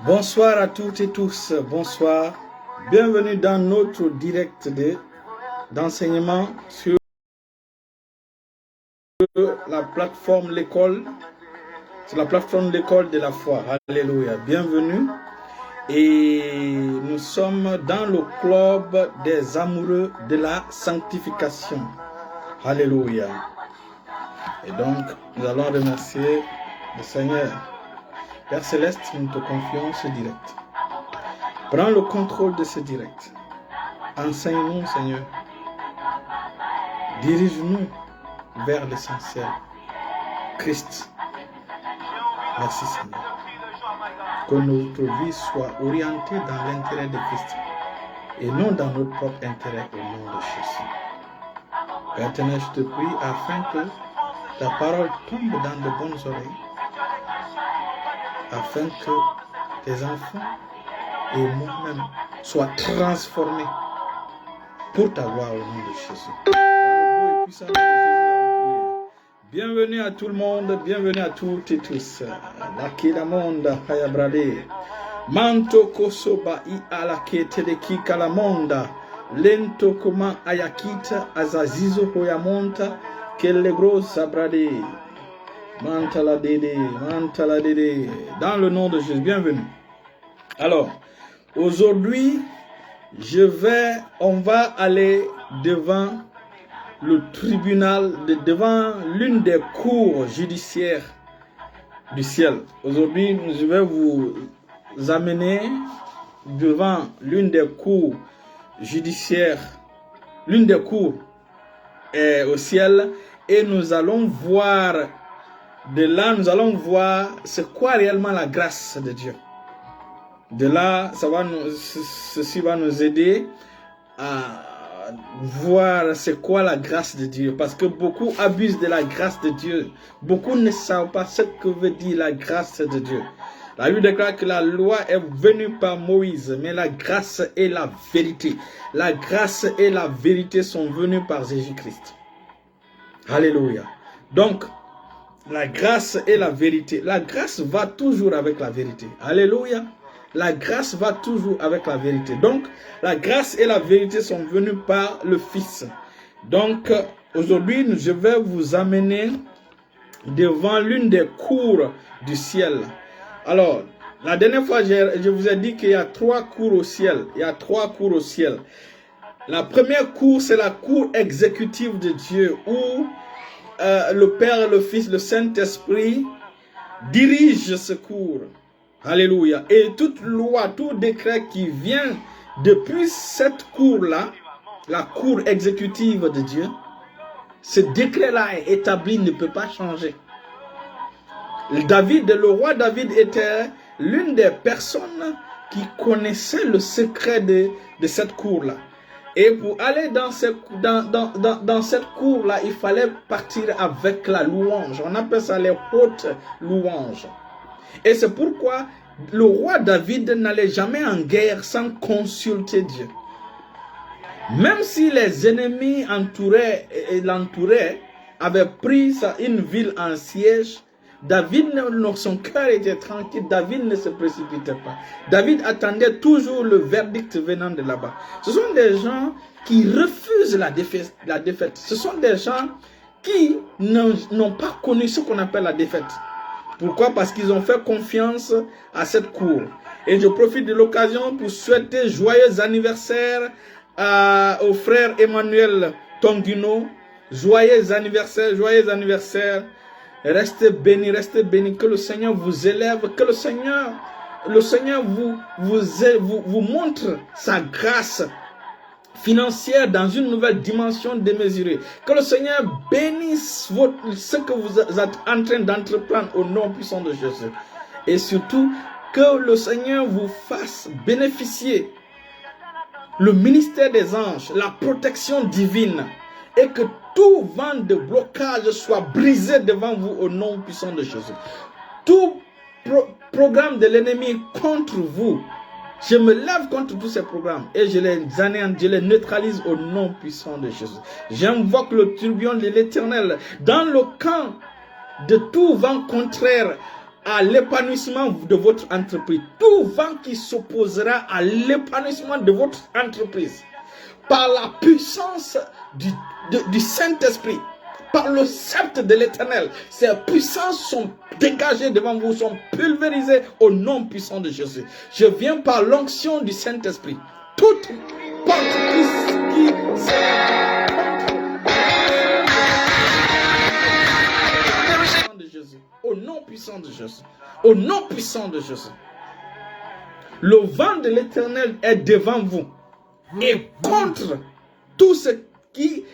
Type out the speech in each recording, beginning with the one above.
Bonsoir à toutes et tous, bonsoir. Bienvenue dans notre direct d'enseignement sur la plateforme L'école, sur la plateforme L'école de la foi. Alléluia. Bienvenue. Et nous sommes dans le club des amoureux de la sanctification. Alléluia. Et donc, nous allons remercier le Seigneur. Père Céleste, nous te confions ce direct. Prends le contrôle de ce direct. Enseigne-nous, Seigneur. Dirige-nous vers l'essentiel. Christ. Merci, Seigneur. Que notre vie soit orientée dans l'intérêt de Christ et non dans notre propre intérêt au nom de Jésus. Père éternel, je te prie afin que ta parole tombe dans de bonnes oreilles, afin que tes enfants et moi-même soient transformés pour ta gloire au nom de Jésus. Dans le beau et puissant nom de Jésus, bienvenue à tout le monde, bienvenue à toutes et tous. Lakida monda hayabrade. Manto kosoba I alakete de kika monda. Lento koma ayakita azazizo hoyamonta kelle grossa brade. Mantala dede, mantala dede. Dans le nom de Jésus, bienvenue. Alors, aujourd'hui, on va aller devant le tribunal, devant l'une des cours judiciaires du ciel. Aujourd'hui, je vais vous amener devant l'une des cours judiciaires, l'une des cours au ciel, et nous allons voir, de là, nous allons voir c'est quoi réellement la grâce de Dieu. De là, ceci va nous aider à voir c'est quoi la grâce de Dieu. Parce que beaucoup abusent de la grâce de Dieu. Beaucoup ne savent pas ce que veut dire la grâce de Dieu. La Bible déclare que la loi est venue par Moïse, mais la grâce et la vérité. La grâce et la vérité sont venues par Jésus-Christ. Alléluia. Donc, la grâce et la vérité. La grâce va toujours avec la vérité. Alléluia. La grâce va toujours avec la vérité. Donc, la grâce et la vérité sont venues par le Fils. Donc, aujourd'hui, je vais vous amener devant l'une des cours du ciel. Alors, la dernière fois, je vous ai dit qu'il y a 3 cours au ciel. Il y a 3 cours au ciel. La première cour, c'est la cour exécutive de Dieu, où le Père, le Fils, le Saint-Esprit dirigent ce cours. Alléluia. Et toute loi, tout décret qui vient depuis cette cour-là, la cour exécutive de Dieu, ce décret-là est établi, ne peut pas changer. Le roi David était l'une des personnes qui connaissait le secret de cette cour-là. Et pour aller dans cette cour-là, il fallait partir avec la louange. On appelle ça les hautes louanges. Et c'est pourquoi le roi David n'allait jamais en guerre sans consulter Dieu. Même si les ennemis l'entouraient, avaient pris une ville en siège, David, son cœur était tranquille, David ne se précipitait pas. David attendait toujours le verdict venant de là-bas. Ce sont des gens qui refusent la défaite. Ce sont des gens qui n'ont pas connu ce qu'on appelle la défaite. Pourquoi? Parce qu'ils ont fait confiance à cette cour. Et je profite de l'occasion pour souhaiter joyeux anniversaire au frère Emmanuel Tonguino. Joyeux anniversaire, joyeux anniversaire. Restez bénis, que le Seigneur vous élève, que le Seigneur vous montre sa grâce financière dans une nouvelle dimension démesurée. Que le Seigneur bénisse ce que vous êtes en train d'entreprendre au nom puissant de Jésus. Et surtout, que le Seigneur vous fasse bénéficier le ministère des anges, la protection divine, et que tout vent de blocage soit brisé devant vous au nom puissant de Jésus. Tout programme de l'ennemi contre vous, je me lève contre tous ces programmes et je les neutralise au nom puissant de Jésus. J'invoque le tourbillon de l'Éternel dans le camp de tout vent contraire à l'épanouissement de votre entreprise. Tout vent qui s'opposera à l'épanouissement de votre entreprise, par la puissance du Saint-Esprit, par le sceptre de l'Éternel, ces puissances sont dégagées devant vous, sont pulvérisées au nom puissant de Jésus. Je viens par l'onction du Saint-Esprit. Toute porte qui sera contre de Jésus, au nom puissant de Jésus, au nom puissant de Jésus. Le vent de l'Éternel est devant vous et contre tous ceux qui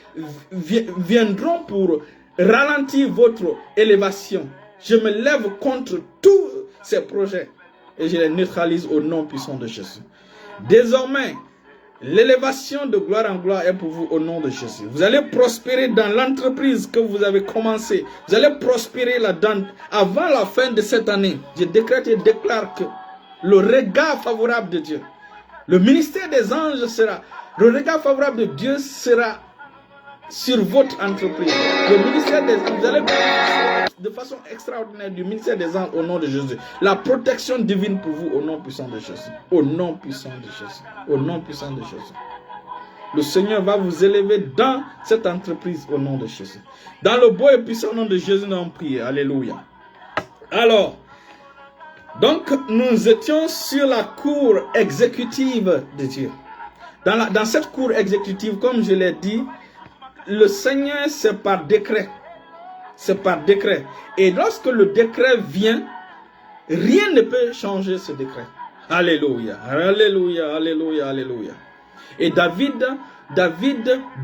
viendront pour ralentir votre élévation. Je me lève contre tous ces projets et je les neutralise au nom puissant de Jésus. Désormais, l'élévation de gloire en gloire est pour vous au nom de Jésus. Vous allez prospérer dans l'entreprise que vous avez commencée. Vous allez prospérer là-dedans avant la fin de cette année. Je décrète et déclare que le regard favorable de Dieu, le ministère des anges sera, le regard favorable de Dieu sera sur votre entreprise. Le ministère des anges, vous allez de façon extraordinaire du ministère des anges au nom de Jésus. La protection divine pour vous au nom puissant de Jésus. Au nom puissant de Jésus. Au nom puissant de Jésus. Le Seigneur va vous élever dans cette entreprise au nom de Jésus. Dans le beau et puissant nom de Jésus, nous avons prié. Alléluia. Alors, donc nous étions sur la cour exécutive de Dieu. Dans cette cour exécutive, comme je l'ai dit, le Seigneur, c'est par décret. C'est par décret. Et lorsque le décret vient, rien ne peut changer ce décret. Alléluia. Alléluia. Alléluia. Alléluia. Et David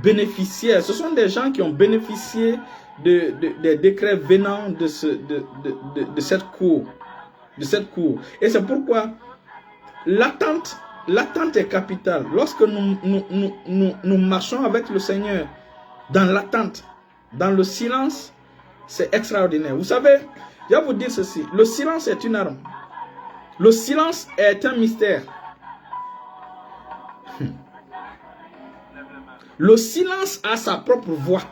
bénéficiait. Ce sont des gens qui ont bénéficié des décrets venant de cette cour. De cette cour. Et c'est pourquoi l'attente est capitale. Lorsque nous marchons avec le Seigneur dans l'attente, dans le silence, c'est extraordinaire. Vous savez, je vais vous dire ceci. Le silence est une arme. Le silence est un mystère. Le silence a sa propre voix.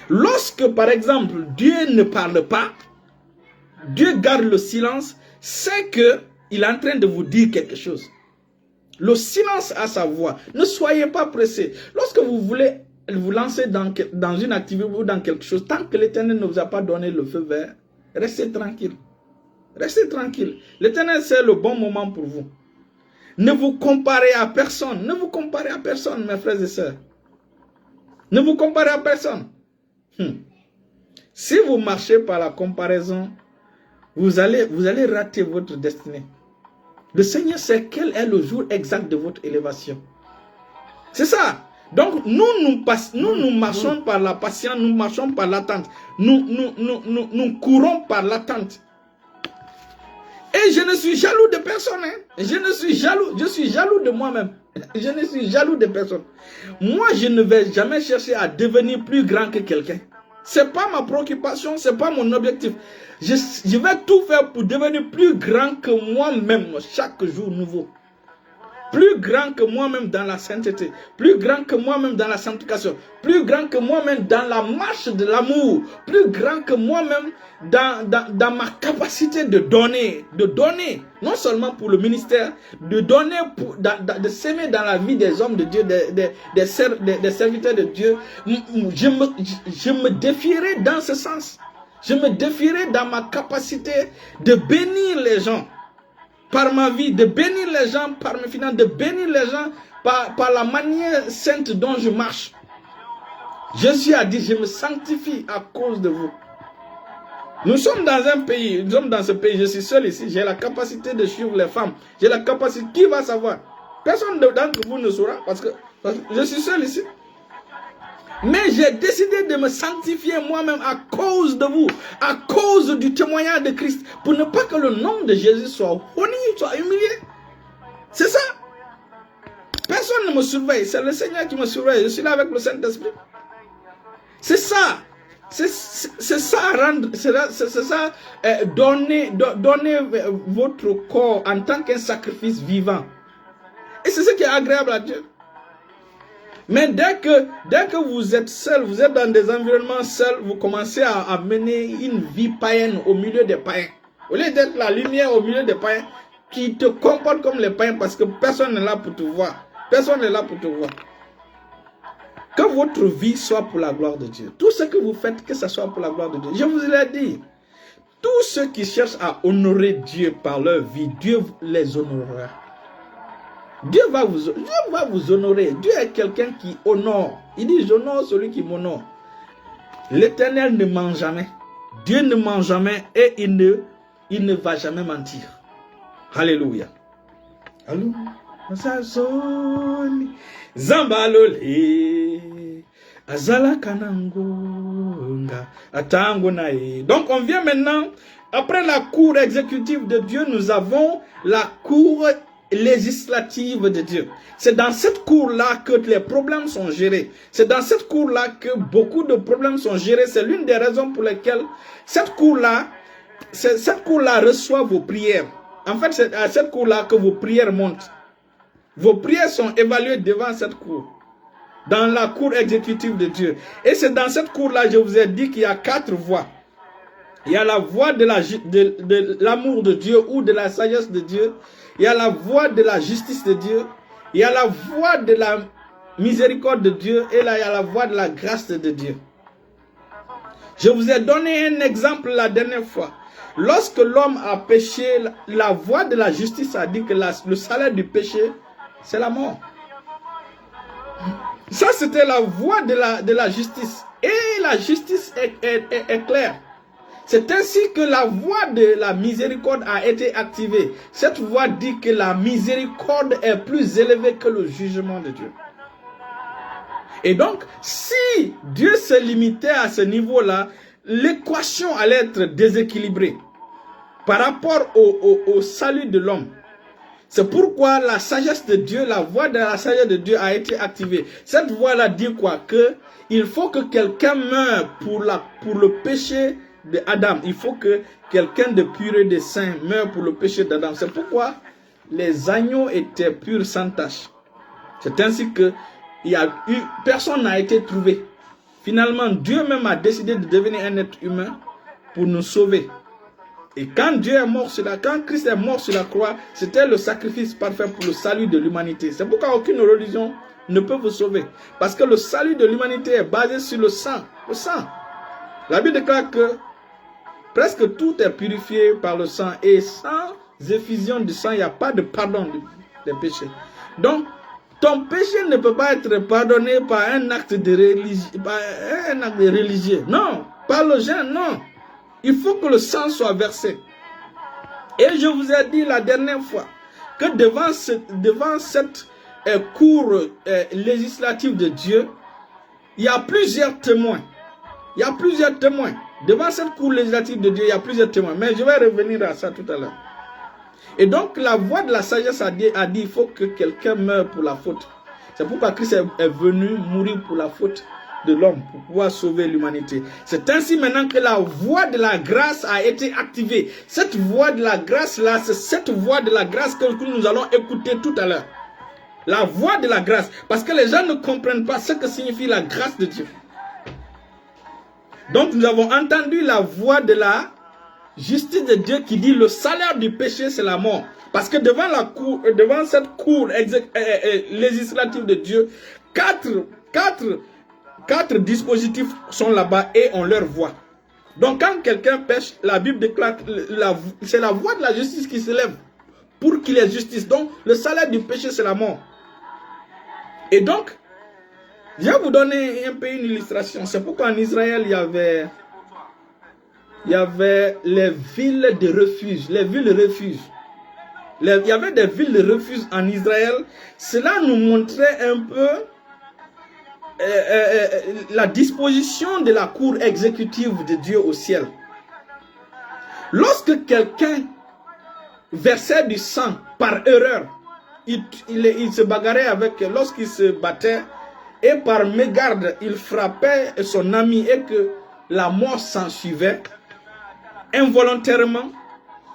Lorsque, par exemple, Dieu ne parle pas, Dieu garde le silence, c'est qu'il est en train de vous dire quelque chose. Le silence a sa voix. Ne soyez pas pressés. Lorsque vous voulez vous lancer dans une activité ou dans quelque chose, tant que l'Éternel ne vous a pas donné le feu vert, restez tranquille. Restez tranquille. L'Éternel, c'est le bon moment pour vous. Ne vous comparez à personne. Ne vous comparez à personne, mes frères et sœurs. Ne vous comparez à personne. Si vous marchez par la comparaison, vous allez rater votre destinée. Le Seigneur sait quel est le jour exact de votre élévation. C'est ça. Donc, nous marchons par la patience, nous marchons par l'attente. Nous courons par l'attente. Et je ne suis jaloux de personne. Je suis jaloux de moi-même. Je ne suis jaloux de personne. Moi, je ne vais jamais chercher à devenir plus grand que quelqu'un. Ce n'est pas ma préoccupation, ce n'est pas mon objectif. Je vais tout faire pour devenir plus grand que moi-même chaque jour nouveau. Plus grand que moi-même dans la sainteté, plus grand que moi-même dans la sanctification, plus grand que moi-même dans la marche de l'amour, plus grand que moi-même dans ma capacité de donner, non seulement pour le ministère, de donner, de s'aimer dans la vie des hommes de Dieu, des serviteurs de Dieu. Je me défierai dans ce sens. Je me défierai dans ma capacité de bénir les gens. Par ma vie, de bénir les gens, par mes finances, de bénir les gens par la manière sainte dont je marche. Jésus a dit, je me sanctifie à cause de vous. Nous sommes dans un pays, nous sommes dans ce pays, je suis seul ici, j'ai la capacité de suivre les femmes. J'ai la capacité, qui va savoir? Personne d'entre vous ne saura parce que je suis seul ici. Mais j'ai décidé de me sanctifier moi-même à cause de vous, à cause du témoignage de Christ, pour ne pas que le nom de Jésus soit honni, soit humilié. C'est ça. Personne ne me surveille, c'est le Seigneur qui me surveille. Je suis là avec le Saint-Esprit. C'est ça. C'est ça, donner votre corps en tant qu'un sacrifice vivant. Et c'est ce qui est agréable à Dieu. Mais dès que vous êtes seul, vous êtes dans des environnements seuls, vous commencez à mener une vie païenne au milieu des païens. Au lieu d'être la lumière au milieu des païens, qui te comporte comme les païens parce que personne n'est là pour te voir. Personne n'est là pour te voir. Que votre vie soit pour la gloire de Dieu. Tout ce que vous faites, que ce soit pour la gloire de Dieu. Je vous l'ai dit. Tous ceux qui cherchent à honorer Dieu par leur vie, Dieu les honorera. Dieu va vous honorer. Dieu est quelqu'un qui honore. Il dit, j'honore celui qui m'honore. L'Éternel ne ment jamais. Dieu ne ment jamais et il ne va jamais mentir. Alléluia. Alléluia. Zambalole Azala Kanangonga Atangonae. Donc on vient maintenant, après la cour exécutive de Dieu, nous avons la cour législative de Dieu. C'est dans cette cour-là que les problèmes sont gérés. C'est dans cette cour-là que beaucoup de problèmes sont gérés. C'est l'une des raisons pour lesquelles cette cour-là reçoit vos prières. En fait, c'est à cette cour-là que vos prières montent. Vos prières sont évaluées devant cette cour, dans la cour exécutive de Dieu. Et c'est dans cette cour-là, je vous ai dit qu'il y a 4 voies. Il y a la voie de l'amour de Dieu ou de la sagesse de Dieu. Il y a la voie de la justice de Dieu. Il y a la voie de la miséricorde de Dieu. Et là, il y a la voie de la grâce de Dieu. Je vous ai donné un exemple la dernière fois. Lorsque l'homme a péché, la voie de la justice a dit que le salaire du péché, c'est la mort. Ça, c'était la voie de la justice. Et la justice est claire. C'est ainsi que la voie de la miséricorde a été activée. Cette voie dit que la miséricorde est plus élevée que le jugement de Dieu. Et donc, si Dieu se limitait à ce niveau-là, l'équation allait être déséquilibrée par rapport au salut de l'homme. C'est pourquoi la sagesse de Dieu, la voie de la sagesse de Dieu a été activée. Cette voie-là dit quoi? Que il faut que quelqu'un meure pour le péché d'Adam. Il faut que quelqu'un de pur et de saint meure pour le péché d'Adam. C'est pourquoi les agneaux étaient purs sans tache. C'est ainsi que personne n'a été trouvé. Finalement, Dieu même a décidé de devenir un être humain pour nous sauver. Et quand quand Christ est mort sur la croix, c'était le sacrifice parfait pour le salut de l'humanité. C'est pourquoi aucune religion ne peut vous sauver. Parce que le salut de l'humanité est basé sur le sang. Le sang. La Bible déclare que presque tout est purifié par le sang. Et sans effusion du sang, il n'y a pas de pardon des péchés. Donc, ton péché ne peut pas être pardonné par un acte de religieux. Non, par le jeûne, non. Il faut que le sang soit versé. Et je vous ai dit la dernière fois que devant cette cour législative de Dieu, il y a plusieurs témoins. Il y a plusieurs témoins. Devant cette cour législative de Dieu, il y a plusieurs témoins. Mais je vais revenir à ça tout à l'heure. Et donc, la voie de la sagesse a dit il faut que quelqu'un meure pour la faute. C'est pourquoi Christ est venu mourir pour la faute de l'homme, pour pouvoir sauver l'humanité. C'est ainsi maintenant que la voie de la grâce a été activée. Cette voie de la grâce-là, c'est cette voie de la grâce que nous allons écouter tout à l'heure. La voie de la grâce. Parce que les gens ne comprennent pas ce que signifie la grâce de Dieu. Donc, nous avons entendu la voie de la justice de Dieu qui dit le salaire du péché, c'est la mort. Parce que devant cette cour législative de Dieu, quatre dispositifs sont là-bas et on leur voit. Donc quand quelqu'un pêche, la Bible déclare que c'est la voie de la justice qui s'élève pour qu'il y ait justice. Donc le salaire du péché, c'est la mort. Et donc, je vais vous donner un peu une illustration. C'est pourquoi en Israël, il y avait les villes de refuge. Les villes de refuge. Il y avait des villes de refuge en Israël. Cela nous montrait un peu la disposition de la cour exécutive de Dieu au ciel. Lorsque quelqu'un versait du sang par erreur, il se bagarrait lorsqu'il se battait, et par mégarde, il frappait son ami et que la mort s'en suivait, involontairement,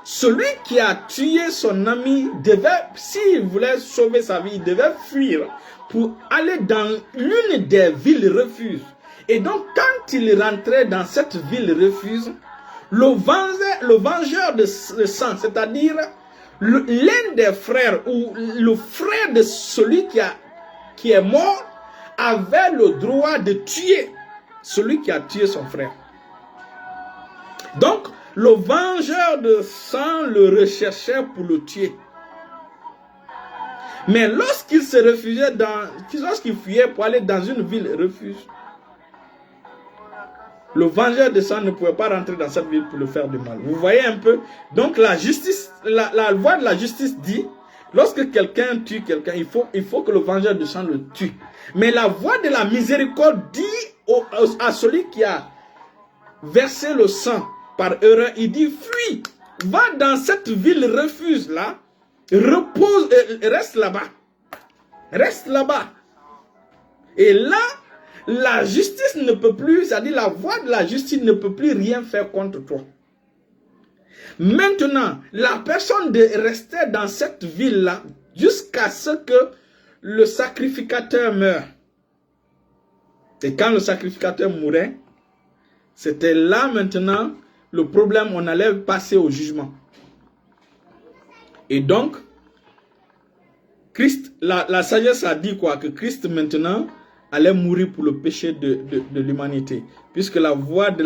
celui qui a tué son ami devait, s'il voulait sauver sa vie, il devait fuir pour aller dans l'une des villes refuges. Et donc, quand il rentrait dans cette ville refuge, le vengeur de sang, c'est-à-dire l'un des frères ou le frère de celui qui est mort, avait le droit de tuer celui qui a tué son frère. Donc, le vengeur de sang le recherchait pour le tuer. Mais lorsqu'il se réfugiait lorsqu'il fuyait pour aller dans une ville refuge, le vengeur de sang ne pouvait pas rentrer dans cette ville pour le faire du mal. Vous voyez un peu? Donc la justice, la voie de la justice dit, lorsque quelqu'un tue quelqu'un, il faut que le vengeur de sang le tue. Mais la voie de la miséricorde dit à celui qui a versé le sang par erreur, il dit, fuis, va dans cette ville refuge là, repose, reste là-bas. Reste là-bas. Et là, la justice ne peut plus, c'est-à-dire la voie de la justice ne peut plus rien faire contre toi. Maintenant, la personne de rester dans cette ville-là jusqu'à ce que le sacrificateur meure. Et quand le sacrificateur mourait, c'était là maintenant le problème, on allait passer au jugement. Et donc, Christ, la sagesse a dit quoi? Que Christ maintenant allait mourir pour le péché de l'humanité. Puisque la voie de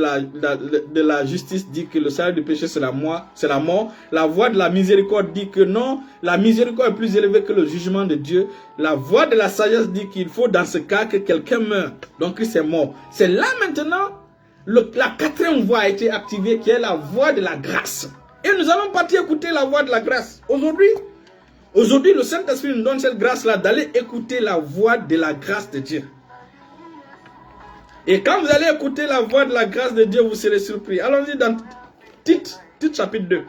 la justice dit que le salaire du péché c'est la mort. La voie de la miséricorde dit que non, la miséricorde est plus élevée que le jugement de Dieu. La voie de la sagesse dit qu'il faut dans ce cas que quelqu'un meure. Donc Christ est mort. C'est là maintenant, la quatrième voie a été activée qui est la voie de la grâce. Et nous allons partir écouter la voie de la grâce. Aujourd'hui, le Saint-Esprit nous donne cette grâce-là d'aller écouter la voix de la grâce de Dieu. Et quand vous allez écouter la voix de la grâce de Dieu, vous serez surpris. Allons-y dans Tite chapitre 2.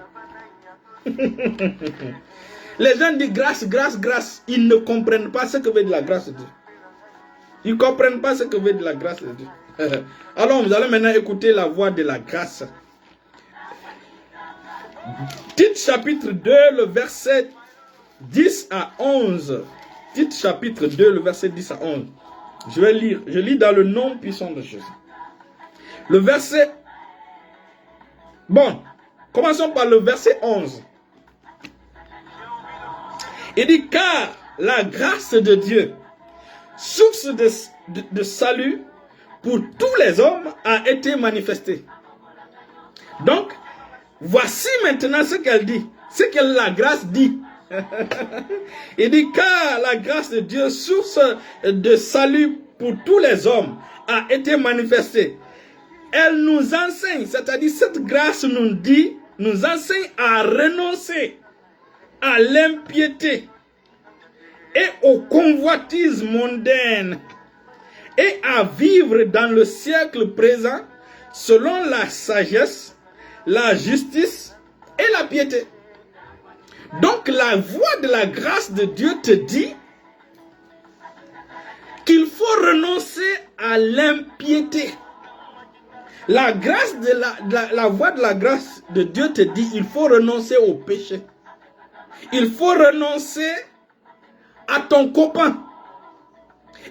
Les gens disent grâce, grâce, grâce. Ils ne comprennent pas ce que veut dire la grâce de Dieu. Ils ne comprennent pas ce que veut dire la grâce de Dieu. Alors, vous allez maintenant écouter la voix de la grâce. Tite chapitre 2, le verset 10 à 11. Tite chapitre 2, le verset 10 à 11. Je vais lire. Je lis dans le nom puissant de Jésus. Le verset... Bon, commençons par le verset 11. Il dit, car la grâce de Dieu, source de salut pour tous les hommes, a été manifestée. Donc, voici maintenant ce qu'elle dit. Ce que la grâce dit. Il dit, car la grâce de Dieu, source de salut pour tous les hommes, a été manifestée. Elle nous enseigne, c'est-à-dire cette grâce nous enseigne à renoncer à l'impiété et aux convoitises mondaines et à vivre dans le siècle présent selon la sagesse, la justice et la piété. Donc la voie de la grâce de Dieu te dit qu'il faut renoncer à l'impiété. La grâce de la voie de la grâce de Dieu te dit il faut renoncer au péché. Il faut renoncer à ton copain.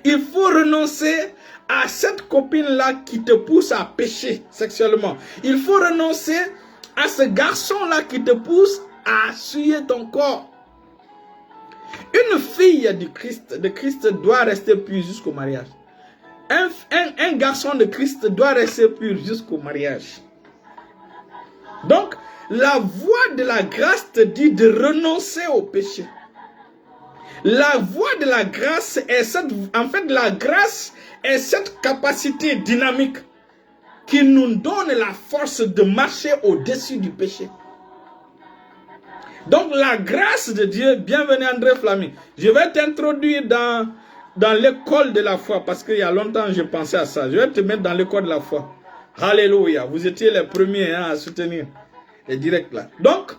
Il faut renoncer à cette copine-là qui te pousse à pécher sexuellement. Il faut renoncer à ce garçon-là qui te pousse à souiller ton corps. Une fille de Christ doit rester pure jusqu'au mariage. Un garçon de Christ doit rester pur jusqu'au mariage. Donc, la voie de la grâce te dit de renoncer au péché. La voie de la grâce est la grâce est cette capacité dynamique qui nous donne la force de marcher au-dessus du péché. Donc la grâce de Dieu, bienvenue André Flammy. Je vais t'introduire dans l'école de la foi parce qu'il y a longtemps je pensais à ça. Je vais te mettre dans l'école de la foi. Alléluia. Vous étiez les premiers à soutenir les directs là. Donc,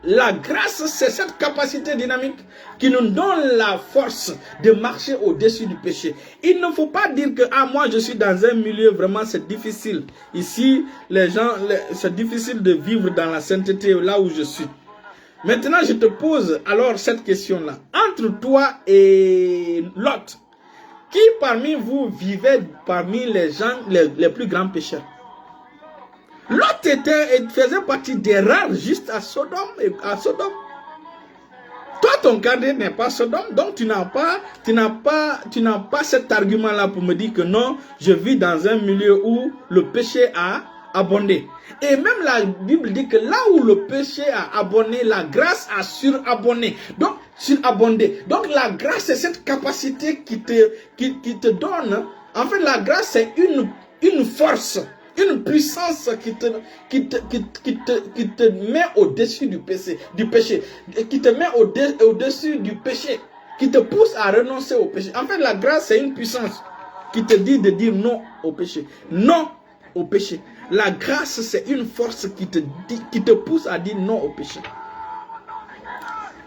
la grâce, c'est cette capacité dynamique qui nous donne la force de marcher au-dessus du péché. Il ne faut pas dire que moi je suis dans un milieu vraiment c'est difficile. Ici, c'est difficile de vivre dans la sainteté là où je suis. Maintenant, je te pose alors cette question-là. Entre toi et Lot, qui parmi vous vivait parmi les gens les plus grands pécheurs? Lot faisait partie des rares juste à Sodome. Toi, ton quartier n'est pas Sodome, donc tu n'as pas cet argument-là pour me dire que non, je vis dans un milieu où le péché a abondé. Et même la Bible dit que là où le péché a abondé, la grâce a surabondé. Donc, Donc, la grâce, c'est cette capacité qui te donne. En fait, la grâce, c'est une force. Une puissance qui te met au-dessus du péché, qui te met au-dessus du péché, qui te pousse à renoncer au péché. En fait, la grâce, c'est une puissance qui te dit de dire non au péché. Non au péché. La grâce, c'est une force qui te pousse à dire non au péché.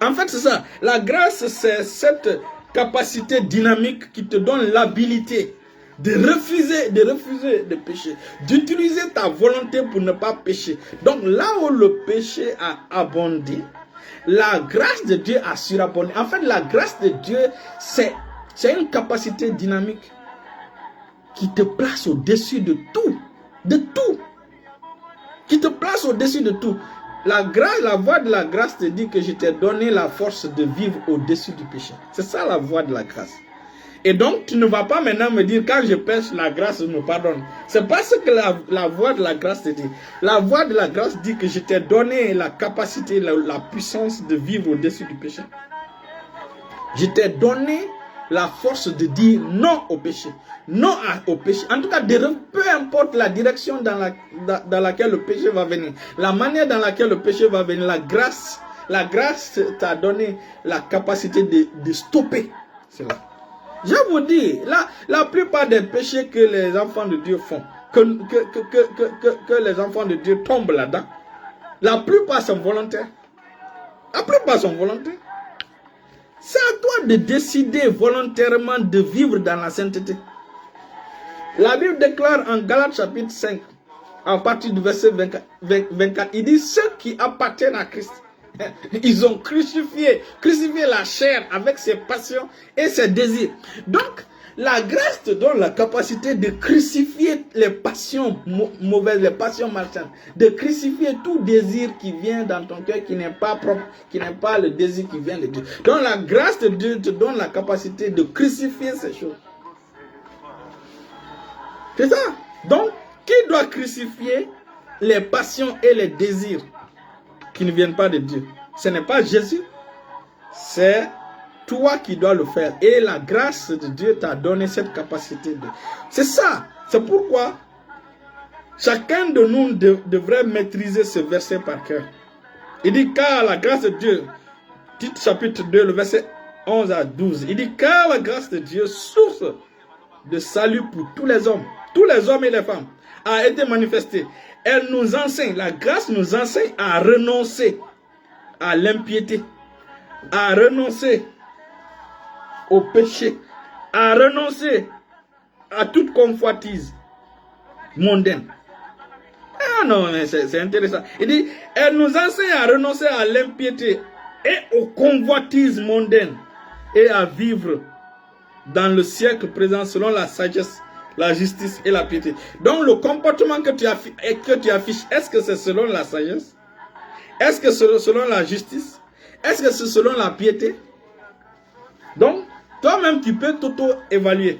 En fait, c'est ça. La grâce, c'est cette capacité dynamique qui te donne l'habilité de refuser de pécher, d'utiliser ta volonté pour ne pas pécher. Donc là où le péché a abondé, la grâce de Dieu a surabondé. En fait, la grâce de Dieu, c'est une capacité dynamique qui te place au-dessus de tout. De tout. Qui te place au-dessus de tout. La voix de la grâce te dit que je t'ai donné la force de vivre au-dessus du péché. C'est ça la voix de la grâce. Et donc, tu ne vas pas maintenant me dire, quand je pêche, la grâce me pardonne. C'est pas ce que la voix de la grâce te dit. La voix de la grâce dit que je t'ai donné la capacité, la puissance de vivre au-dessus du péché. Je t'ai donné la force de dire non au péché. Non au péché. En tout cas, peu importe la direction dans laquelle le péché va venir. La manière dans laquelle le péché va venir. La grâce t'a donné la capacité de stopper cela. Je vous dis, la plupart des péchés que les enfants de Dieu font, que les enfants de Dieu tombent là-dedans, la plupart sont volontaires. La plupart sont volontaires. C'est à toi de décider volontairement de vivre dans la sainteté. La Bible déclare en Galates chapitre 5, à partir du verset 24, il dit, ceux qui appartiennent à Christ, ils ont crucifié la chair avec ses passions et ses désirs. Donc, la grâce te donne la capacité de crucifier les passions mauvaises, les passions malsaines. De crucifier tout désir qui vient dans ton cœur, qui n'est pas propre, qui n'est pas le désir qui vient de Dieu. Donc, la grâce de Dieu te donne la capacité de crucifier ces choses. C'est ça. Donc, qui doit crucifier les passions et les désirs qui ne viennent pas de Dieu? Ce n'est pas Jésus, c'est toi qui dois le faire. Et la grâce de Dieu t'a donné cette capacité. C'est ça. C'est pourquoi chacun de nous devrait maîtriser ce verset par cœur. Il dit, car la grâce de Dieu, titre chapitre 2, le verset 11 à 12, il dit, car la grâce de Dieu, source de salut pour tous les hommes et les femmes, a été manifestée. Elle nous enseigne, la grâce nous enseigne à renoncer à l'impiété, à renoncer au péché, à renoncer à toute convoitise mondaine. Ah non, c'est intéressant. Il dit, elle nous enseigne à renoncer à l'impiété et aux convoitises mondaines et à vivre dans le siècle présent selon la sagesse, la justice et la piété. Donc le comportement que tu affiches, est-ce que c'est selon la sagesse? Est-ce que c'est selon la justice? Est-ce que c'est selon la piété? Donc, toi-même, tu peux t'auto-évaluer.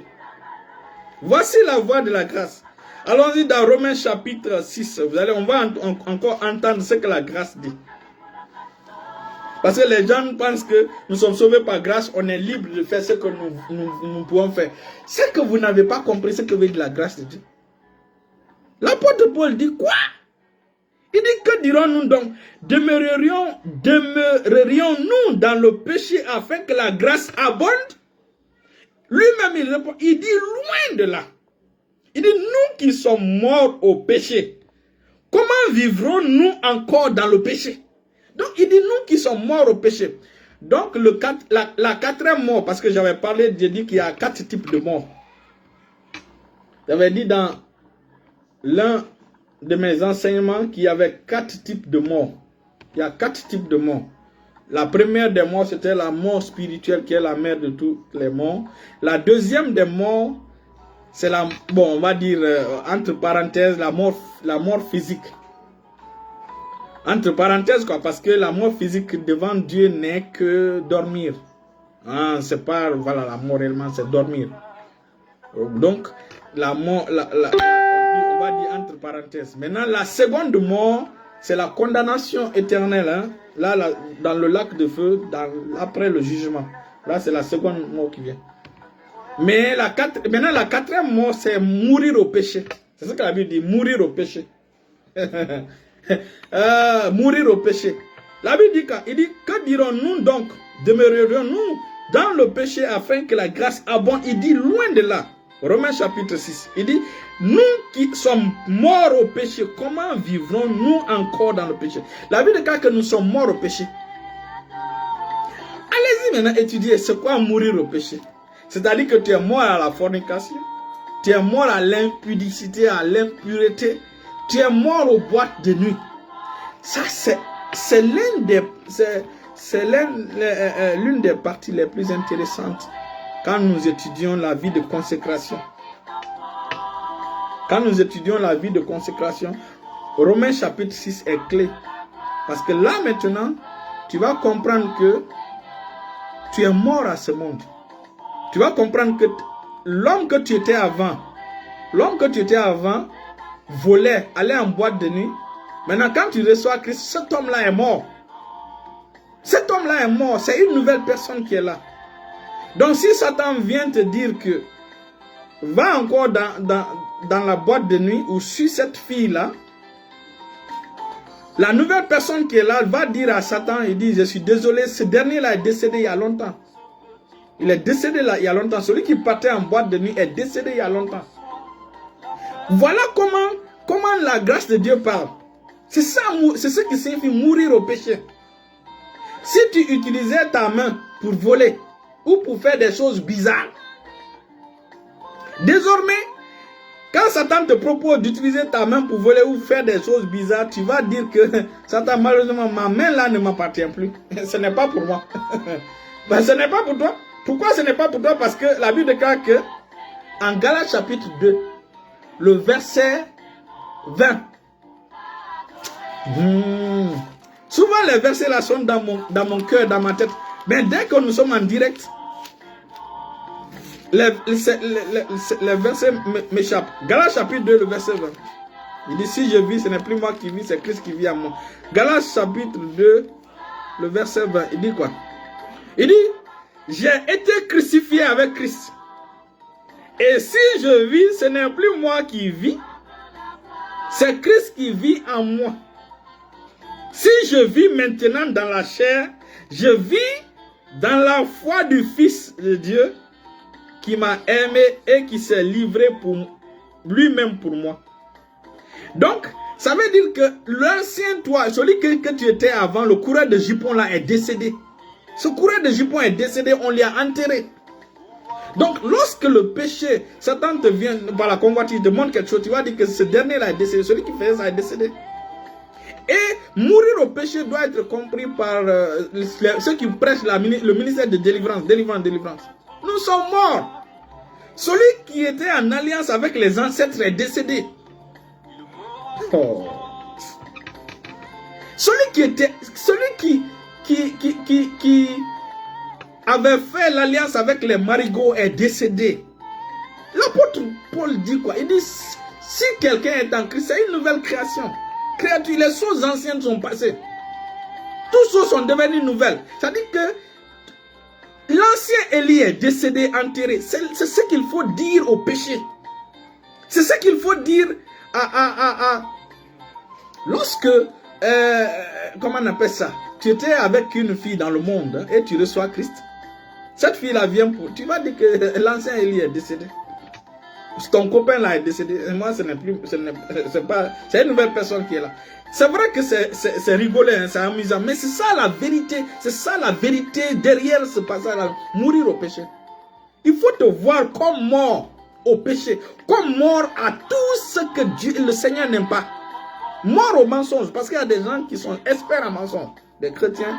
Voici la voie de la grâce. Allons-y dans Romains chapitre 6. On va encore entendre ce que la grâce dit. Parce que les gens pensent que nous sommes sauvés par grâce, on est libre de faire ce que nous pouvons faire. C'est que vous n'avez pas compris ce que veut dire la grâce de Dieu. L'apôtre Paul dit quoi? Il dit, que dirons-nous donc? Demeurerions-nous dans le péché afin que la grâce abonde? Lui-même il répond, il dit loin de là. Il dit, nous qui sommes morts au péché, comment vivrons-nous encore dans le péché? Donc il dit, nous qui sommes morts au péché. Donc la quatrième mort, parce que j'avais parlé, j'ai dit qu'il y a 4 types de morts. J'avais dit dans l'un de mes enseignements qu'il y avait 4 types de morts. Il y a 4 types de morts. La première des morts, c'était la mort spirituelle qui est la mère de toutes les morts. La deuxième des morts, c'est la, bon, on va dire, entre parenthèses, la mort physique. Entre parenthèses, quoi, parce que la mort physique devant Dieu n'est que dormir. Hein, c'est pas, voilà, la mort réellement, c'est dormir. Donc, la mort, on va dire entre parenthèses. Maintenant, la seconde mort, c'est la condamnation éternelle. Hein. Là, dans le lac de feu, après le jugement. Là, c'est la seconde mort qui vient. Mais maintenant, la quatrième mort, c'est mourir au péché. C'est ce que la Bible dit, mourir au péché. Mourir au péché. La Bible dit, que dirons-nous donc? Demeurerons-nous dans le péché afin que la grâce abonde? Il dit, loin de là. Romains chapitre 6. Il dit, nous qui sommes morts au péché, comment vivrons-nous encore dans le péché? La Bible dit que nous sommes morts au péché. Allez-y maintenant étudier, c'est quoi mourir au péché? C'est-à-dire que tu es mort à la fornication, tu es mort à l'impudicité, à l'impureté, tu es mort aux boîtes de nuit. Ça, c'est l'une des parties les plus intéressantes quand nous étudions la vie de consécration. Quand nous étudions la vie de consécration, Romains chapitre 6 est clé. Parce que là maintenant, tu vas comprendre que tu es mort à ce monde. Tu vas comprendre que l'homme que tu étais avant, volait, allait en boîte de nuit. Maintenant, quand tu reçois Christ, cet homme-là est mort. Cet homme-là est mort. C'est une nouvelle personne qui est là. Donc, si Satan vient te dire que va encore dans la boîte de nuit ou sur cette fille-là, la nouvelle personne qui est là va dire à Satan, il dit, je suis désolé, ce dernier-là est décédé il y a longtemps. Il est décédé là il y a longtemps. Celui qui partait en boîte de nuit est décédé il y a longtemps. Voilà comment la grâce de Dieu parle. C'est ça, c'est ce qui signifie mourir au péché. Si tu utilisais ta main pour voler ou pour faire des choses bizarres, désormais, quand Satan te propose d'utiliser ta main pour voler ou faire des choses bizarres, tu vas dire que Satan, malheureusement, ma main là ne m'appartient plus. Ce n'est pas pour moi. Ben, ce n'est pas pour toi. Pourquoi ce n'est pas pour toi? Parce que la Bible déclare que en Galates chapitre 2, le verset 20. Souvent les versets là sont dans mon cœur, dans ma tête. Mais dès que nous sommes en direct, les versets m'échappent. Galates chapitre 2, le verset 20. Il dit, si je vis, ce n'est plus moi qui vis, c'est Christ qui vit en moi. Galates chapitre 2, le verset 20. Il dit quoi? Il dit, j'ai été crucifié avec Christ. Et si je vis, ce n'est plus moi qui vis, c'est Christ qui vit en moi. Si je vis maintenant dans la chair, je vis dans la foi du Fils de Dieu qui m'a aimé et qui s'est livré pour lui-même pour moi. Donc, ça veut dire que l'ancien toi, celui que tu étais avant, le coureur de jupon là est décédé. Ce coureur de jupon est décédé, on l'a enterré. Donc, lorsque le péché, Satan te vient par la convoitise, te montre quelque chose, tu vas dire que ce dernier-là est décédé, celui qui fait ça est décédé. Et mourir au péché doit être compris par ceux qui prêchent le ministère de délivrance, délivrance. Nous sommes morts. Celui qui était en alliance avec les ancêtres est décédé. Oh. Celui qui avait fait l'alliance avec les marigots est décédé. L'apôtre Paul dit quoi? Il dit, si quelqu'un est en Christ, c'est une nouvelle création. Créature, les choses anciennes sont passées. Toutes choses sont devenues nouvelles. Ça dit que l'ancien Élie est décédé, enterré. C'est ce qu'il faut dire au péché. C'est ce qu'il faut dire lorsque, comment on appelle ça? Tu étais avec une fille dans le monde et tu reçois Christ. Cette fille-là vient pour... Tu vas dire que l'ancien Élie est décédé. Ton copain là est décédé. Moi, ce n'est plus... C'est une nouvelle personne qui est là. C'est vrai que c'est rigolo, hein, c'est amusant. Mais c'est ça la vérité. C'est ça la vérité derrière ce passage-là. Mourir au péché. Il faut te voir comme mort au péché. Comme mort à tout ce que Dieu, le Seigneur n'aime pas. Mort au mensonge. Parce qu'il y a des gens qui sont experts en mensonge. Des chrétiens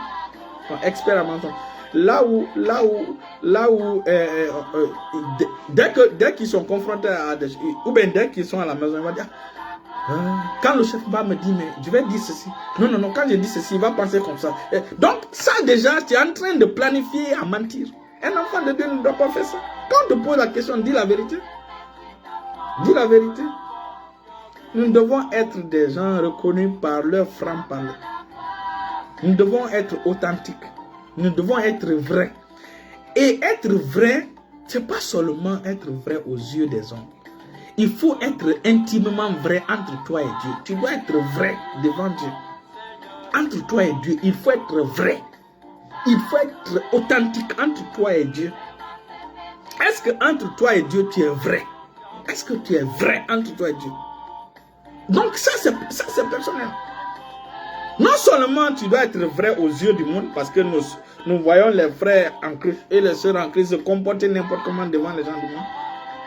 sont experts en mensonge. dès qu'ils sont confrontés à des, ou bien dès qu'ils sont à la maison, ils vont dire, quand le chef va me dire, mais je vais dire ceci. Non, non, non, quand je dis ceci, il va penser comme ça. Donc, ça déjà, tu es en train de planifier à mentir. Un enfant de Dieu ne doit pas faire ça. Quand on te pose la question, dis la vérité. Dis la vérité. Nous devons être des gens reconnus par leur franc-parler. Nous devons être authentiques. Nous devons être vrais. Et être vrai, ce n'est pas seulement être vrai aux yeux des hommes. Il faut être intimement vrai entre toi et Dieu. Tu dois être vrai devant Dieu. Entre toi et Dieu, il faut être vrai. Il faut être authentique entre toi et Dieu. Est-ce que entre toi et Dieu, tu es vrai? Est-ce que tu es vrai entre toi et Dieu? Donc ça c'est personnel. Non seulement tu dois être vrai aux yeux du monde, parce que nous voyons les frères en Christ et les sœurs en Christ se comporter n'importe comment devant les gens du monde.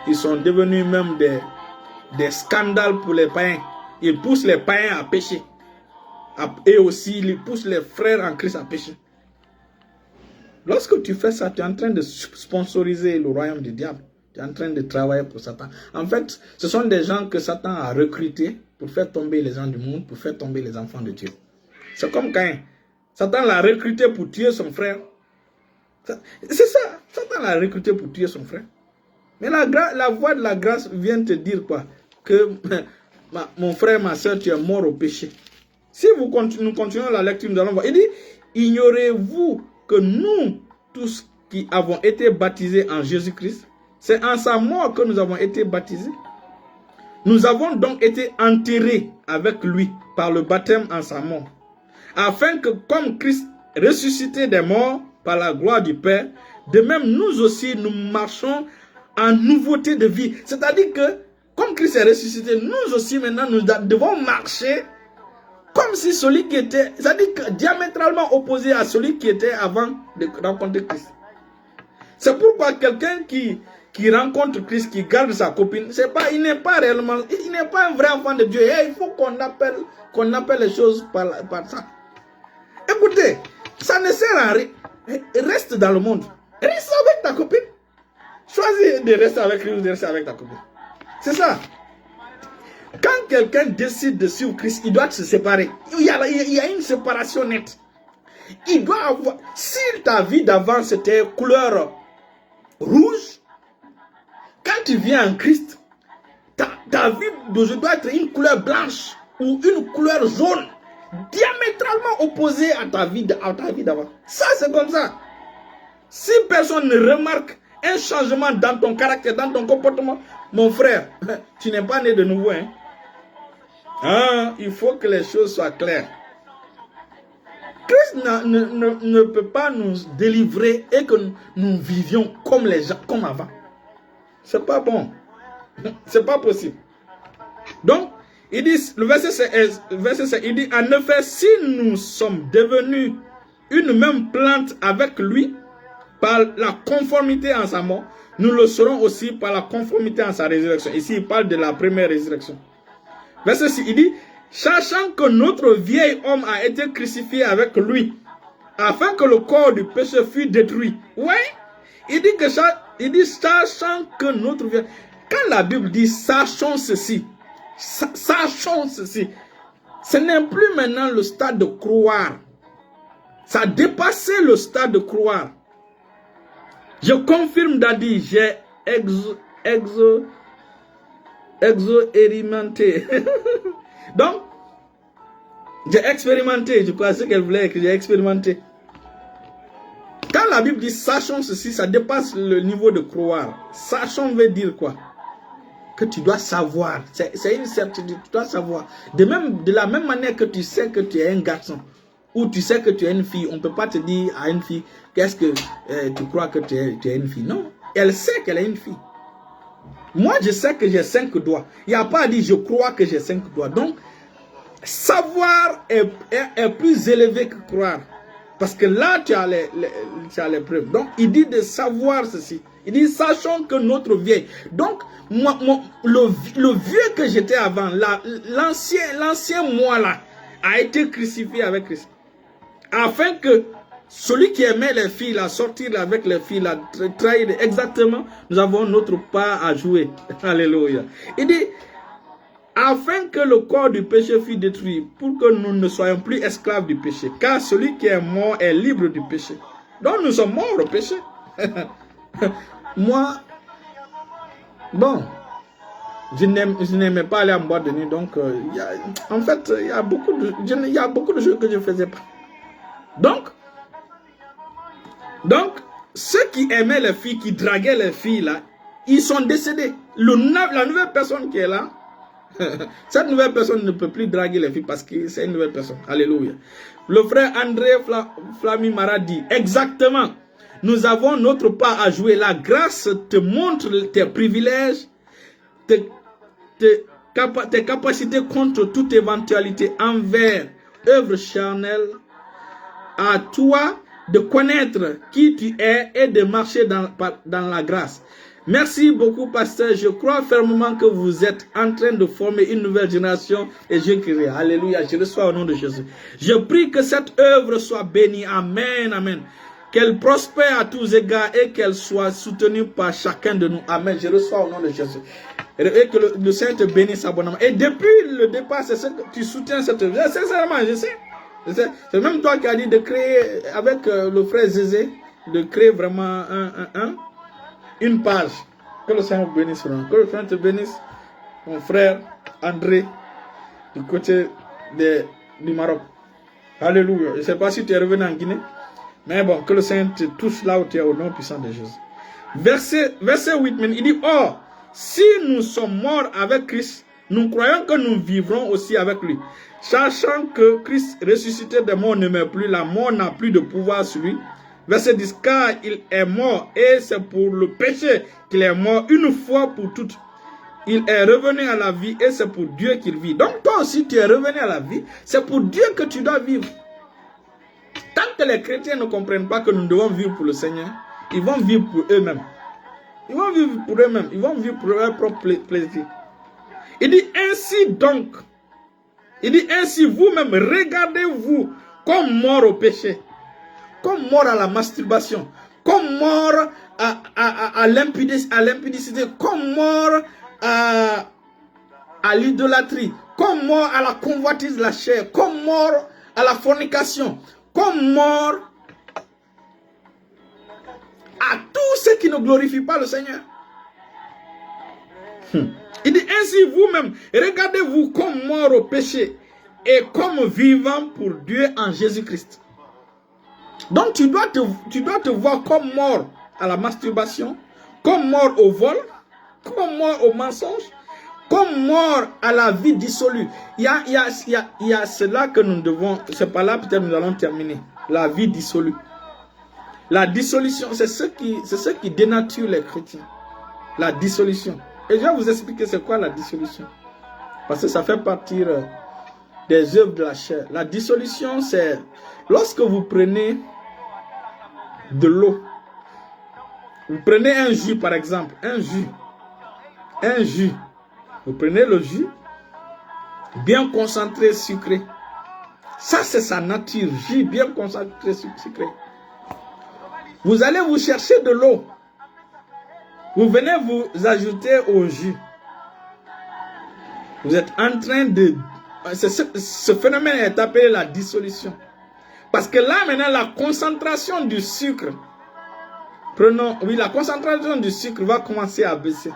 Ils sont devenus même des scandales pour les païens. Ils poussent les païens à pécher. Et aussi, ils poussent les frères en Christ à pécher. Lorsque tu fais ça, tu es en train de sponsoriser le royaume du diable. Tu es en train de travailler pour Satan. En fait, ce sont des gens que Satan a recrutés pour faire tomber les gens du monde, pour faire tomber les enfants de Dieu. C'est comme Caïn. Satan l'a recruté pour tuer son frère. C'est ça. Satan l'a recruté pour tuer son frère. Mais la voix de la grâce vient te dire quoi? Que mon frère, ma soeur, tu es mort au péché. Si nous continuons la lecture, nous allons voir. Il dit, ignorez-vous que nous, tous qui avons été baptisés en Jésus-Christ, c'est en sa mort que nous avons été baptisés. Nous avons donc été enterrés avec lui par le baptême en sa mort, afin que comme Christ ressuscité des morts par la gloire du Père, de même nous aussi nous marchons en nouveauté de vie. C'est-à-dire que comme Christ est ressuscité, nous aussi maintenant nous devons marcher comme si celui qui était, c'est-à-dire que diamétralement opposé à celui qui était avant de rencontrer Christ. C'est pourquoi quelqu'un qui rencontre Christ, qui garde sa copine, il n'est pas réellement, il n'est pas un vrai enfant de Dieu. Et il faut qu'on appelle les choses par ça. Écoutez, ça ne sert à rien. Reste dans le monde. Reste avec ta copine. Choisis de rester avec lui ou de rester avec ta copine. C'est ça. Quand quelqu'un décide de suivre Christ, il doit se séparer. Il y a une séparation nette. Il doit avoir... Si ta vie d'avant c'était couleur rouge, quand tu viens en Christ, ta vie d'aujourd'hui doit être une couleur blanche ou une couleur jaune, diamétralement opposée à ta vie d'avant. Ça, c'est comme ça. Si personne ne remarque un changement dans ton caractère, dans ton comportement, mon frère, tu n'es pas né de nouveau. Il faut que les choses soient claires. Christ ne peut pas nous délivrer et que nous vivions comme les gens, comme avant. C'est pas bon. C'est pas possible. Donc, il dit, le verset 7, il dit, en effet, si nous sommes devenus une même plante avec lui, par la conformité en sa mort, nous le serons aussi par la conformité en sa résurrection. Ici, il parle de la première résurrection. Verset 6, il dit, sachant que notre vieil homme a été crucifié avec lui, afin que le corps du péché fût détruit. Oui, il dit sachant que notre vieil... Quand la Bible dit sachons ceci, ce n'est plus maintenant le stade de croire. Ça a dépassé le stade de croire. Je confirme, Daddy, j'ai expérimenté. Donc, j'ai expérimenté, je crois ce qu'elle voulait que j'ai expérimenté. Quand la Bible dit sachons ceci, ça dépasse le niveau de croire. Sachons veut dire quoi? Que tu dois savoir. C'est une certitude, tu dois savoir. De la même manière que tu sais que tu es un garçon, ou tu sais que tu es une fille, on ne peut pas te dire à une fille, qu'est-ce que tu crois que tu es une fille? Non, elle sait qu'elle est une fille. Moi, je sais que j'ai 5 doigts. Il n'y a pas à dire je crois que j'ai 5 doigts. Donc, savoir est plus élevé que croire. Parce que là, tu as les preuves. Donc, il dit de savoir ceci. Il dit, sachons que notre vieil. Donc, le vieux que j'étais avant, l'ancien moi là, a été crucifié avec Christ. Afin que Celui qui aimait les filles, là, sortir avec les filles, là, trahir, exactement, nous avons notre part à jouer. Alléluia. Il dit, afin que le corps du péché fût détruit, pour que nous ne soyons plus esclaves du péché. Car celui qui est mort est libre du péché. Donc nous sommes morts au péché. Moi, bon, je n'aimais pas aller en boîte de nuit, donc en fait, il y a beaucoup de choses que je ne faisais pas. Donc, ceux qui aimaient les filles, qui draguaient les filles là, ils sont décédés. La nouvelle personne qui est là, cette nouvelle personne ne peut plus draguer les filles parce que c'est une nouvelle personne. Alléluia. Le frère André Flamimara dit, exactement, nous avons notre part à jouer. La grâce te montre tes privilèges, tes capacités contre toute éventualité envers œuvre charnelle. À toi de connaître qui tu es et de marcher dans la grâce. Merci beaucoup, pasteur. Je crois fermement que vous êtes en train de former une nouvelle génération et je crie. Alléluia. Je reçois au nom de Jésus. Je prie que cette œuvre soit bénie. Amen. Amen. Qu'elle prospère à tous égards et qu'elle soit soutenue par chacun de nous. Amen. Je reçois au nom de Jésus. Et que le Seigneur te bénisse abondamment. Et depuis le départ, c'est ce que tu soutiens cette œuvre. Sincèrement, je sais. C'est même toi qui as dit de créer avec le frère Zézé, de créer vraiment une page. Que le Seigneur bénisse. Que le Seigneur te bénisse, mon frère André, du côté du Maroc. Alléluia. Je ne sais pas si tu es revenu en Guinée, mais bon, que le Seigneur te touche là où tu es au nom puissant de Jésus. Verset 8, il dit, or, si nous sommes morts avec Christ, nous croyons que nous vivrons aussi avec lui. Sachant que Christ ressuscité des morts ne meurt plus, la mort n'a plus de pouvoir sur lui. Verset 10, car il est mort et c'est pour le péché qu'il est mort une fois pour toutes. Il est revenu à la vie et c'est pour Dieu qu'il vit. Donc toi aussi tu es revenu à la vie, c'est pour Dieu que tu dois vivre. Tant que les chrétiens ne comprennent pas que nous devons vivre pour le Seigneur, ils vont vivre pour eux-mêmes. Ils vont vivre pour eux-mêmes, ils vont vivre pour leur propre plaisir. Il dit ainsi donc, il dit ainsi vous-même, regardez-vous comme mort au péché, comme mort à la masturbation, comme mort à l'impudicité, comme mort à l'idolâtrie, comme mort à la convoitise de la chair, comme mort à la fornication, comme mort à tout ce qui ne glorifie pas le Seigneur. Il dit ainsi vous-même, regardez-vous comme mort au péché et comme vivant pour Dieu en Jésus-Christ. Donc tu dois te voir comme mort à la masturbation, comme mort au vol, comme mort au mensonge, comme mort à la vie dissolue. Il y a cela que nous devons, c'est par là peut-être nous allons terminer. La vie dissolue. La dissolution, c'est ce qui dénature les chrétiens. La dissolution. Et je vais vous expliquer c'est quoi la dissolution. Parce que ça fait partie des œuvres de la chair. La dissolution, c'est lorsque vous prenez de l'eau. Vous prenez un jus par exemple. Un jus. Vous prenez le jus, bien concentré, sucré. Ça, c'est sa nature. Jus bien concentré, sucré. Vous allez vous chercher de l'eau. Vous venez vous ajouter au jus. Vous êtes en train de... Ce phénomène est appelé la dissolution. Parce que là, maintenant, la concentration du sucre, la concentration du sucre va commencer à baisser.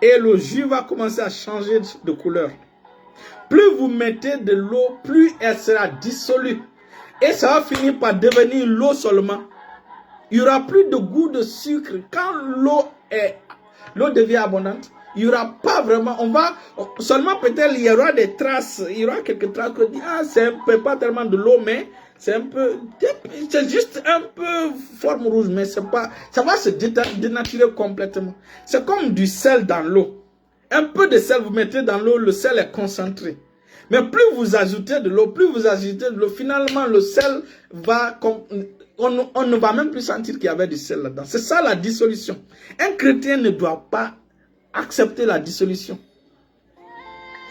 Et le jus va commencer à changer de couleur. Plus vous mettez de l'eau, plus elle sera dissolue. Et ça va finir par devenir l'eau seulement. Il n'y aura plus de goût de sucre. Quand l'eau devient abondante, il n'y aura pas vraiment, seulement peut-être il y aura des traces, il y aura quelques traces que dit, c'est pas tellement de l'eau, mais c'est juste un peu forme rouge, mais c'est pas, ça va se dénaturer complètement. C'est comme du sel dans l'eau. Un peu de sel, vous mettez dans l'eau, le sel est concentré. Mais plus vous ajoutez de l'eau, finalement le sel va, on ne va même plus sentir qu'il y avait du sel là-dedans. C'est ça la dissolution. Un chrétien ne doit pas accepter la dissolution.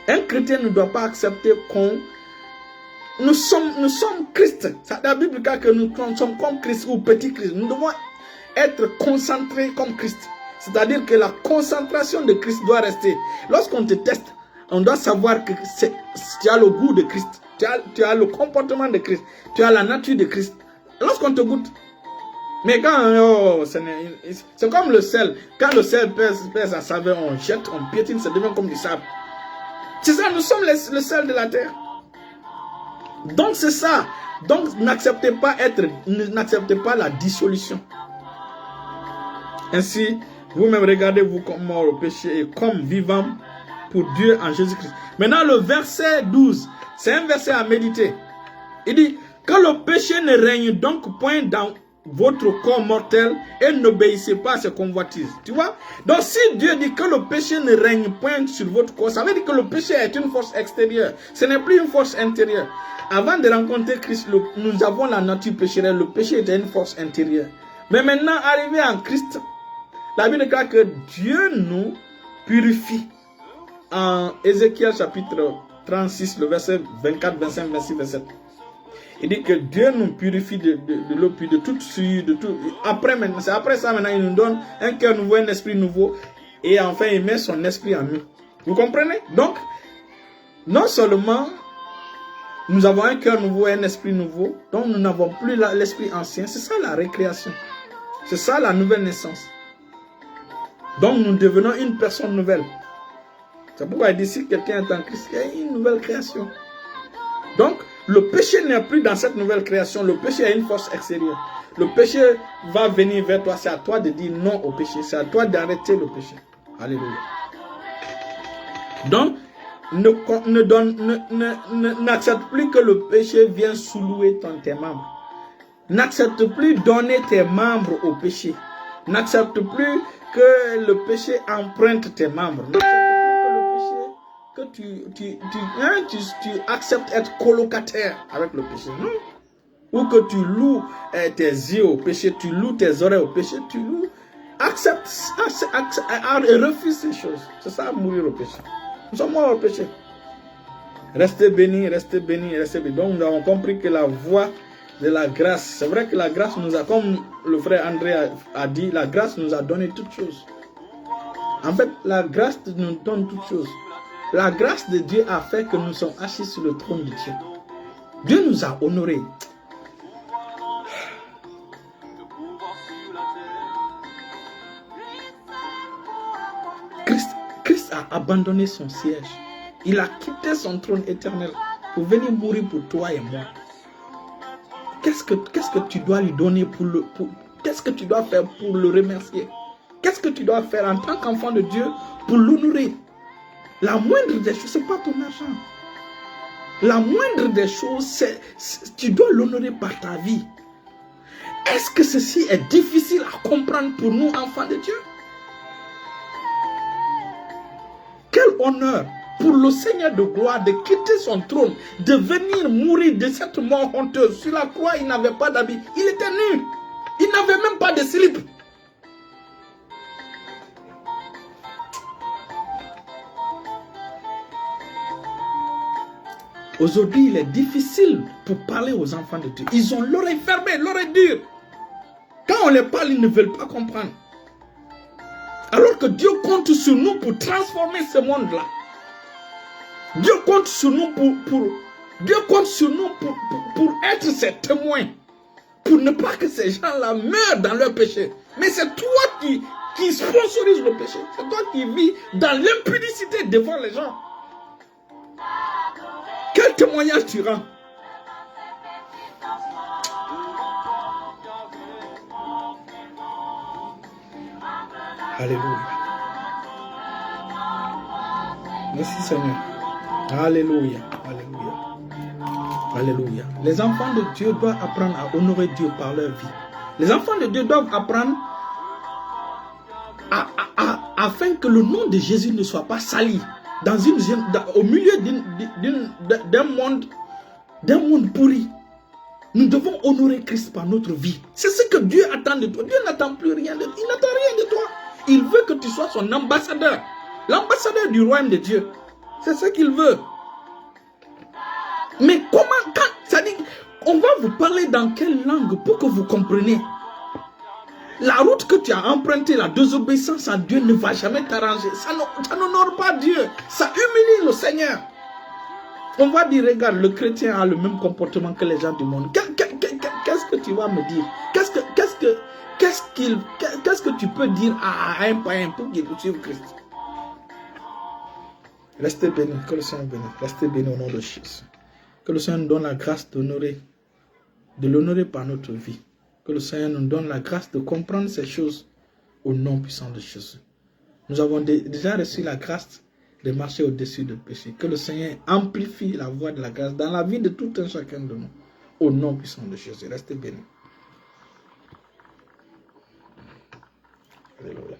Un chrétien ne doit pas accepter nous sommes Christ. La Bible dit que nous sommes comme Christ ou petit Christ. Nous devons être concentrés comme Christ. C'est-à-dire que la concentration de Christ doit rester. Lorsqu'on te teste, on doit savoir que tu as le goût de Christ. Tu as le comportement de Christ. Tu as la nature de Christ. Lorsqu'on te goûte. Mais quand c'est comme le sel. Quand le sel pèse sa saveur, on jette, on piétine, ça devient comme du sable. C'est ça, nous sommes le sel de la terre. Donc c'est ça. Donc n'acceptez pas la dissolution. Ainsi, vous-même regardez-vous comme mort au péché et comme vivant pour Dieu en Jésus-Christ. Maintenant le verset 12, c'est un verset à méditer. Il dit, que le péché ne règne donc point dans votre corps mortel et n'obéissez pas à ses convoitises. Tu vois? Donc si Dieu dit que le péché ne règne point sur votre corps, ça veut dire que le péché est une force extérieure. Ce n'est plus une force intérieure. Avant de rencontrer Christ, nous avons la nature pécherelle. Le péché était une force intérieure. Mais maintenant, arrivé en Christ, la Bible dit que Dieu nous purifie. En Ézéchiel chapitre 36, le verset 24, 25, 26, 27. Il dit que Dieu nous purifie de l'eau, puis de toute souillure, de tout. Après ça, maintenant, il nous donne un cœur nouveau, un esprit nouveau. Et enfin, il met son esprit en nous. Vous comprenez? Donc, non seulement nous avons un cœur nouveau, un esprit nouveau, donc nous n'avons plus l'esprit ancien. C'est ça la récréation. C'est ça la nouvelle naissance. Donc, nous devenons une personne nouvelle. C'est pourquoi il dit, si quelqu'un est en Christ, il y a une nouvelle création. Donc, le péché n'est plus dans cette nouvelle création. Le péché est une force extérieure. Le péché va venir vers toi. C'est à toi de dire non au péché. C'est à toi d'arrêter le péché. Alléluia. Donc, n'accepte plus que le péché vienne soulouer tes membres. N'accepte plus donner tes membres au péché. N'accepte plus que le péché emprunte tes membres. Que tu acceptes être colocataire avec le péché, non? Ou que tu loues tes yeux au péché, tu loues tes oreilles au péché, tu loues. Accepte et refuse ces choses. C'est ça, mourir au péché. Nous sommes morts au péché. Restez bénis, restez bénis, restez bénis. Donc nous avons compris que la voie de la grâce, c'est vrai que la grâce nous a, comme le frère André a dit, la grâce nous a donné toutes choses. En fait, la grâce nous donne toutes choses. La grâce de Dieu a fait que nous sommes assis sur le trône de Dieu. Dieu nous a honorés. Christ a abandonné son siège. Il a quitté son trône éternel pour venir mourir pour toi et moi. Qu'est-ce que tu dois lui donner qu'est-ce que tu dois faire pour le remercier? Qu'est-ce que tu dois faire en tant qu'enfant de Dieu pour l'honorer? La moindre des choses, ce n'est pas ton argent. La moindre des choses, tu dois l'honorer par ta vie. Est-ce que ceci est difficile à comprendre pour nous, enfants de Dieu? Quel honneur pour le Seigneur de gloire de quitter son trône, de venir mourir de cette mort honteuse. Sur la croix, il n'avait pas d'habit. Il était nu. Il n'avait même pas de slip. Aujourd'hui, il est difficile pour parler aux enfants de Dieu. Ils ont l'oreille fermée, l'oreille dure. Quand on les parle, ils ne veulent pas comprendre. Alors que Dieu compte sur nous pour transformer ce monde-là. Dieu compte sur nous pour être ses témoins. Pour ne pas que ces gens-là meurent dans leur péché. Mais c'est toi qui sponsorise le péché. C'est toi qui vis dans l'impudicité devant les gens. Quel témoignage tu rends? Alléluia. Merci Seigneur. Alléluia. Alléluia. Alléluia. Les enfants de Dieu doivent apprendre à honorer Dieu par leur vie. Les enfants de Dieu doivent apprendre afin que le nom de Jésus ne soit pas sali au milieu d'un monde pourri. Nous devons honorer Christ par notre vie. C'est ce que Dieu attend de toi. Dieu n'attend plus rien de toi. Il n'attend rien de toi. Il veut que tu sois son ambassadeur. L'ambassadeur du royaume de Dieu. C'est ce qu'il veut. Mais comment, ça dit, on va vous parler dans quelle langue pour que vous compreniez? La route que tu as empruntée, la désobéissance à Dieu ne va jamais t'arranger. Ça n'honore pas Dieu. Ça humilie le Seigneur. On va dire, regarde, le chrétien a le même comportement que les gens du monde. Qu'est-ce que tu vas me dire? Qu'est-ce que tu peux dire à un païen pour qu'il suive Christ? Restez bénis, que le Seigneur bénisse. Restez bénis au nom de Jésus. Que le Seigneur nous donne la grâce d'honorer, de l'honorer par notre vie. Que le Seigneur nous donne la grâce de comprendre ces choses au nom puissant de Jésus. Nous avons déjà reçu la grâce de marcher au-dessus du péché. Que le Seigneur amplifie la voix de la grâce dans la vie de tout un chacun de nous. Au nom puissant de Jésus. Restez bénis. Alléluia.